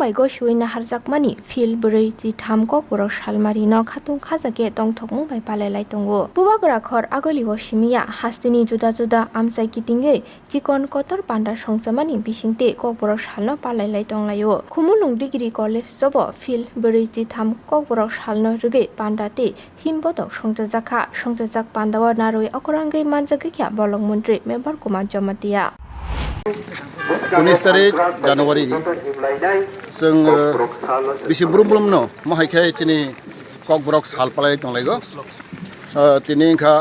bai go shuina harjakmani fil brai chi tham Kokborok salmari no khatung khajake tongthokmung bai palai tongo. Pubagra khor agoli o simia hastini juda juda amchai kitinge chikon kotor Panda Songchamani bisingte Kokborok salno palai tonglayo. Khumulwng degree college jobo fil brai chi tham Kokborok salno ruge Panda te himbodok Songchajakha Panda wa naroi okorangai manjage kya bolong mantri member kumar jamatia. 19 tarik Januari जों बिसि ब्रुम no महायखाय तिनि Kokborok sal palai tonglaigo तिनि खा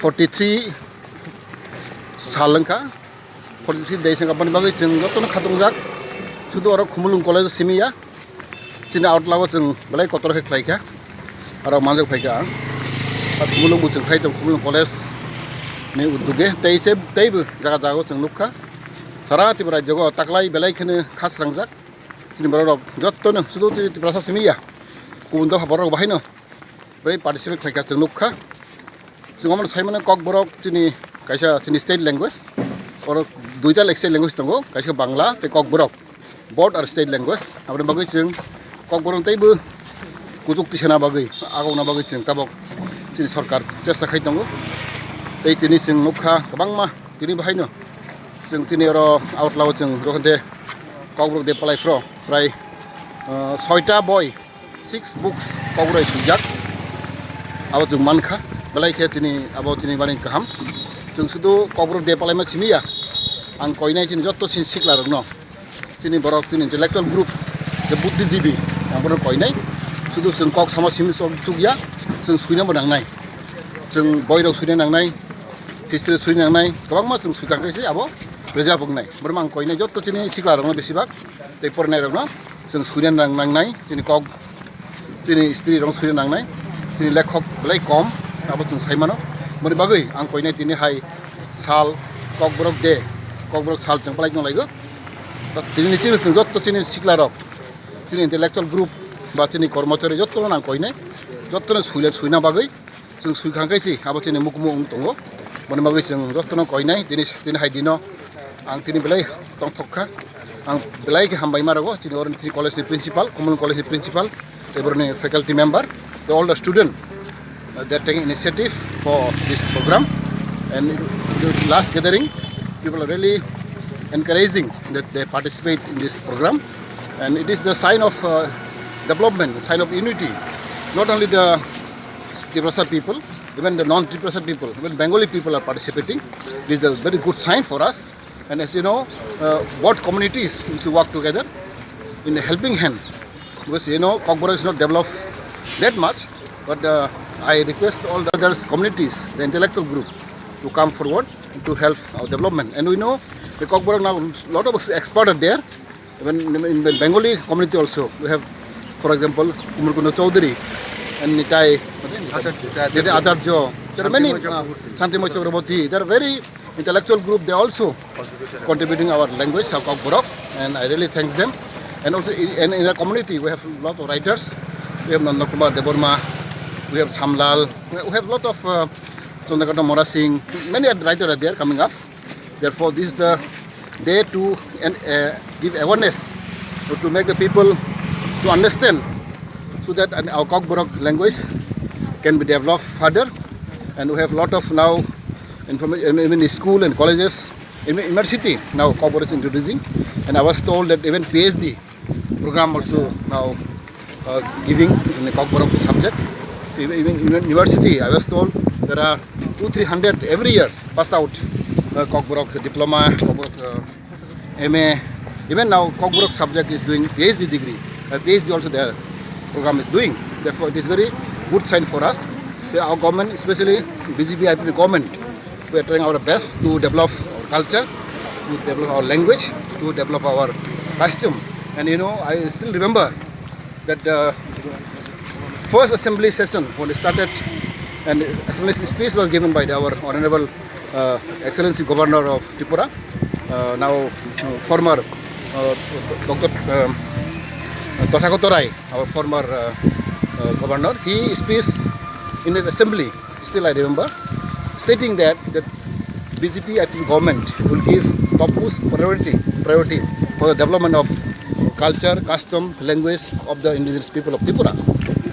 43 सालंखा 43 days nga ban bagai जों जतन खादुंजाक सुदु आरो Khumulwng college सिमिया तिनि आउटलाव जों बलाय कतर हे खायखा आरो मानजक फायखा Khumulwng बुजों खाय दं Khumulwng college नि उद्दुगे तैबो जागा जागो जों नुखा सारा तिब्रा जगो ताकलाय बेलाय खने खासरांजाक तिनि बरक जतन सुदु तिब्रासा सिमिया गुबुन दफा बरक बाहायनो बै पार्टिसिपेट खायखा जों नुखा जों मन सायमन Kokborok तिनि कायसा तिनि स्टेट लैंग्वेज और दुइटा लेक्चर लैंग्वेज दंगो कायसा बांला ते Kokborok बोर्ड आरो स्टेट लैंग्वेज आरो बागै जों Kokborok तैबो गुजुक तिसना बागै आगौना बागै जों ताबक तिनि सरकार चेष्टा खाय दंगो तै तिनि जों नुखा गोबांमा तिनि बाहायनो जों तिनि आरो आउटलाव जों रखन्ते Kokborok दे पलायफ्र प्राय 6टा बय 6 books Kokborok सुजाक आबो जों मानखा बलायखे तिनि आबो तिनि बानि गाहाम जों सुदु Kokborok दे पलायमा सिमिया आं कयनाय तिनि जत्त सिन सिखलार न तिनि बरक तिनि इंटेलेक्चुअल ग्रुप जे बुद्धिजीवी आं बरक कयनाय सुदु जों कक सामा सिम सुगिया जों सुइना मोनांनाय जों बयरक सुइना नांनाय हिस्ट्री सुइना नांनाय गोबांमा जों सुइखांखायसै आबो रेजा बुंनाय बरमा आं कयनाय जत्त तिनि सिखलार न बेसिबाग तै फरायनाय रंना जों सुइना नांनाय तिनि कक तिनि हिस्ट्री रं सुइना नांनाय तिनि लेखक बलाय कम आबो जों सायमानो मनि बागै आं कयनाय तिनि हाय साल Kokborok दे Kokborok साल जों पलाय दंलायगो तिनि चिनि जों जत्त तिनि सिखलारक तिनि इंटेलेक्चुअल ग्रुप बा तिनि कर्मचारी जत्त आं कयनाय जत्तनो सुइना बागै जों सुइखांखायसै आबो तिनि मुखमु दंगो मनि बागै जों जत्तनो कयनाय तिनि हाय दिनो आं तिनि बेलाय तंथखा आं बेलाय के हामबाय मारगो तिनि और तिनि कलेजनि प्रिन्सिपाल Khumulwng कलेजनि प्रिन्सिपाल एबरनि faculty member all the student they are taking initiative for this program and the last gathering people are really encouraging that they participate in this program and it is the sign of development, the sign of unity. Not only the Tibrasa people, even the non-Tibrasa people, even Bengali people are participating. This is a very good sign for us. And as you know, both communities need to work together in a helping hand. Because you know, Kokborok is not developed that much, but I request all the other communities, the intellectual group, to come forward to help our development. And we know the Kokborok now, a lot of experts are there. Even in the Bengali community also, we have, for example, Umurkundo Chaudhary and Nitai Adarjo. There are many Santimo Chakraborty. They are very intellectual group. They are also contributing our language, our Kokborok, and I really thank them. And also in the community, we have a lot of writers. We have Nandakumar Deborma, we have Samlal, we have a lot of Songchajakha Mora Singh. Many writers are there coming up. Therefore, this is the day to give awareness, to make the people to understand, so that our Kokborok language can be developed further. And we have a lot of now information, even in school and colleges, even university now Kokborok is introducing. And I was told that even PhD program also now giving in the Kokborok subject. So even in university, I was told there are 200-300 every year pass out Kokborok diploma, Kokborok MA. Even now Kokborok subject is doing PhD degree. PhD also their program is doing. Therefore, it is very good sign for us. Our government, especially BJP IPP government, we are trying our best to develop our culture, to develop our language, to develop our costume. And you know, I still remember that first assembly session when it started, and assembly speech was given by our Honorable Excellency Governor of Tripura, now former Dr. Toshakota, our former governor. He speaks in the assembly, still I remember, stating that BJP government will give topmost priority for the development of culture, custom, language of the indigenous people of Tripura.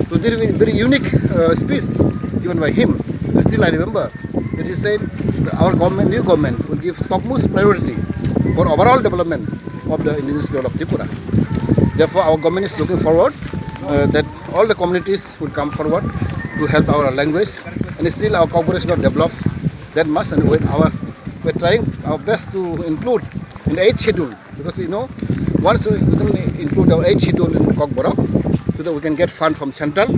So this is a very unique speech given by him. Still I remember that he said our government, new government, will give topmost priority for overall development of the indigenous people of Tripura. Therefore, our government is looking forward that all the communities will come forward to help our language. And still our Kokborok is not developed that much, and we're trying our best to include in the 8th schedule, because once we can include our 8th schedule in Kokborok, so that we can get fund from central.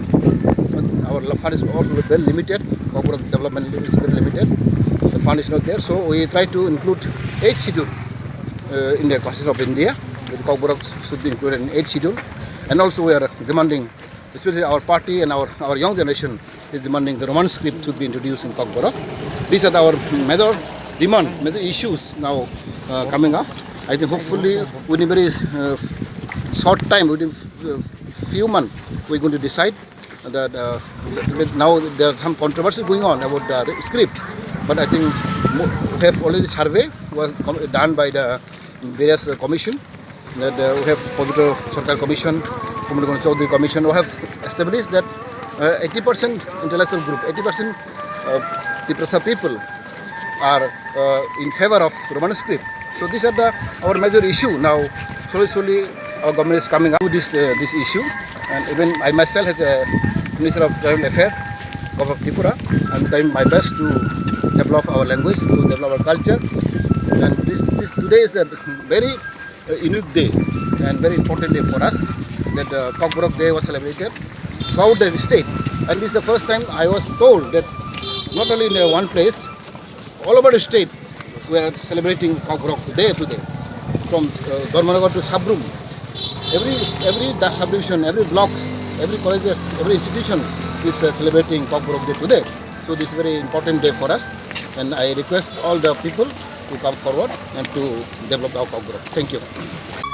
Our fund is also very limited. Kokborok development is very limited. The fund is not there, so we try to include 8th schedule in the Constitution of India. The Kokborok should be included in 8th schedule, and also we are demanding, especially our party and our young generation is demanding the Roman script should be introduced in Kokborok. These are our major demands, major issues now coming up. I think hopefully within very short time, within few months, we're going to decide that now there are some controversy going on about the script. But I think we have already survey was done by the various commission. That we have Pavitra Sarkar Commission, Khumulwng Commission, who have established that 80% intellectual group, 80% Tiprasa people are in favor of Roman script. So these are our major issue now. Slowly our government is coming up with this issue, and even I myself as a Minister of Tribal Affairs of Tripura, I'm trying my best to develop our language, to develop our culture. And this today is a very unique day and very important day for us, that Kokborok Day was celebrated throughout the state. And this is the first time I was told that not only in one place, all over the state we are celebrating Kokborok Day today, from Dharmanagar to Sabrum. Every subdivision, every block, every colleges, every institution is celebrating Kokborok Day today. So this is a very important day for us, and I request all the people to come forward and to develop our Kokborok. Thank you.